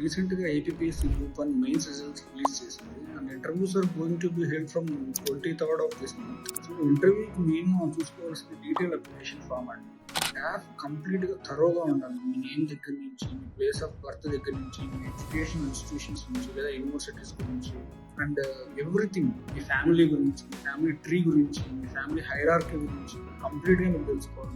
రీసెంట్గా APSC group one mains results release చేసింది and interviews are going to be held from 23rd of this month. So ఇంటర్వ్యూకి main చూసుకోవాల్సిన detail application form అండి. App కంప్లీట్గా థరోగా ఉండాలి. మీ నేమ్ దగ్గర నుంచి, మీ ప్లేస్ ఆఫ్ బర్త్ దగ్గర నుంచి, మీ ఎడ్యుకేషన్ ఇన్స్టిట్యూషన్స్ నుంచి లేదా యూనివర్సిటీస్ గురించి అండ్ ఎవ్రీథింగ్, మీ ఫ్యామిలీ గురించి, మీ ఫ్యామిలీ ట్రీ గురించి, మీ ఫ్యామిలీ హైరార్కీ గురించి కంప్లీట్గా మీకు తెలుసుకోవాలి.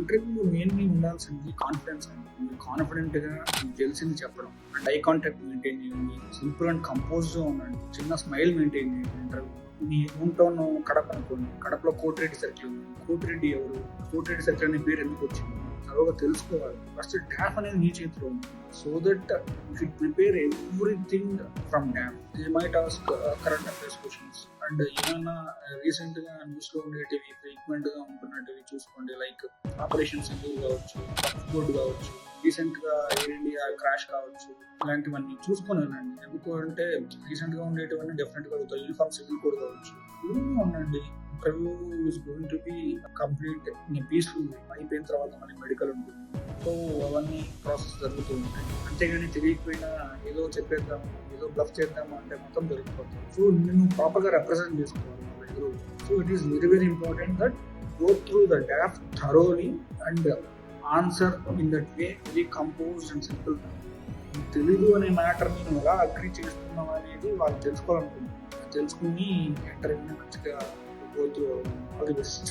ఇంటర్వ్యూ మెయిన్లీ ఉండాల్సింది కాన్ఫిడెన్స్ అండి. మీరు కాన్ఫిడెంట్గా మీకు తెలిసింది చెప్పడం అండ్ ఐ కాంటాక్ట్ మెయింటైన్ చేయండి. సింపుల్ అండ్ కంపోజ్డ్గా ఉండండి. చిన్న స్మైల్ మెయింటైన్ చేయండి. ఇంటర్వ్యూ మీ హోమ్ టౌన్ కడప అనుకోండి. కడపలో కోటిరెడ్డి సర్కిల్ ఉంది. కోటిరెడ్డి ఎవరు, కోటిరెడ్డి సర్కిల్ అనే పేరు ఎందుకు వచ్చింది చదువుగా తెలుసుకోవాలి. ఫస్ట్ డ్యాఫ్ అనేది మీ చేతిలో ఉంది. So that you should prepare everything from DAF. They might ask current affairs questions and ఏమైనా రీసెంట్ గా న్యూస్ లో ఉండేటివి ఫ్రీక్వెంట్ గా ఉంటున్నటివి చూసుకోండి. లైక్ ఆపరేషన్ సింధూర్ కావచ్చు, బోర్డు కావచ్చు, రీసెంట్ గా ఎయిర్ ఇండియా క్రాష్ కావచ్చు, ఇలాంటివన్నీ చూసుకొని వెళ్ళండి. ఎందుకు అంటే రీసెంట్ గా ఉండేటివన్నీ డెఫినెట్ గా అవుతాయి. యూనిఫామ్ సివిల్ కోడ్ కావచ్చు. ఉండండి. Interview is going to B complete peaceful. అయిపోయిన తర్వాత మనకి మెడికల్ ఉంటుంది. సో అవన్నీ ప్రాసెస్ జరుగుతూ ఉంటాయి. అంతేగాని తెలియకపోయినా ఏదో చెప్పేద్దాము, ఏదో బ్లఫ్ చేద్దాము అంటే మొత్తం దొరికిపోతుంది. సో నేను ప్రాపర్గా రిప్రజెంట్ చేసుకోవాలి వాళ్ళ ఎదురు. So it is very very important that go through the DOF thoroughly and answer in that way very composed and simple. తెలీదు అనే మ్యాటర్ నేను ఎలా అగ్రీ చేస్తున్నాం అనేది వాళ్ళు తెలుసుకోవాలనుకుంటున్నాను. తెలుసుకుని ఇంటర్వ్యూ మంచిగా go through all the best.